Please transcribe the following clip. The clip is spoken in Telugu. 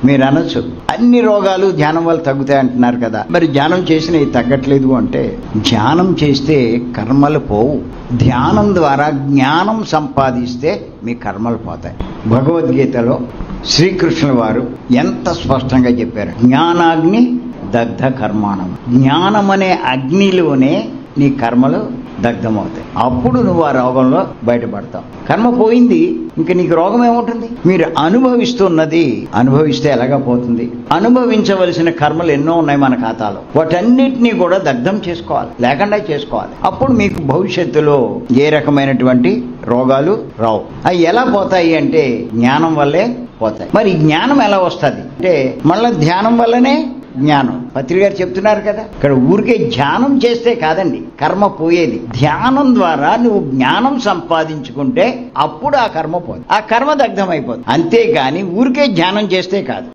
మీరు అనొచ్చు అన్ని రోగాలు ధ్యానం వల్ల తగ్గుతాయి అంటున్నారు కదా, మరి ధ్యానం చేసినవి తగ్గట్లేదు అంటే ధ్యానం చేస్తే కర్మలు పోవు. ధ్యానం ద్వారా జ్ఞానం సంపాదిస్తే మీ కర్మలు పోతాయి. భగవద్గీతలో శ్రీకృష్ణుల వారు ఎంత స్పష్టంగా చెప్పారు, జ్ఞానాగ్ని దగ్ధ కర్మాణం. జ్ఞానం అనే అగ్నిలోనే నీ కర్మలు దగ్ధమవుతాయి. అప్పుడు నువ్వు ఆ రోగంలో బయటపడతావు. కర్మ పోయింది, ఇంక నీకు రోగం ఏముంటుంది? మీరు అనుభవిస్తున్నది అనుభవిస్తే ఎలాగా పోతుంది? అనుభవించవలసిన కర్మలు ఎన్నో ఉన్నాయి మన ఖాతాలో, వాటన్నిటినీ కూడా దగ్ధం చేసుకోవాలి, లేకుండా చేసుకోవాలి. అప్పుడు మీకు భవిష్యత్తులో ఏ రకమైనటువంటి రోగాలు రావు. అవి ఎలా పోతాయి అంటే జ్ఞానం వల్లే పోతాయి. మరి జ్ఞానం ఎలా వస్తుంది అంటే మళ్ళీ ధ్యానం వల్లనే జ్ఞానం. పత్రి గారు చెప్తున్నారు కదా, ఇక్కడ ఊరికే ధ్యానం చేస్తే కాదండి కర్మ పోయేది. ధ్యానం ద్వారా నువ్వు జ్ఞానం సంపాదించుకుంటే అప్పుడు ఆ కర్మ పోదు, ఆ కర్మ దగ్ధం అయిపోతుంది. అంతేగాని ఊరికే ధ్యానం చేస్తే కాదు.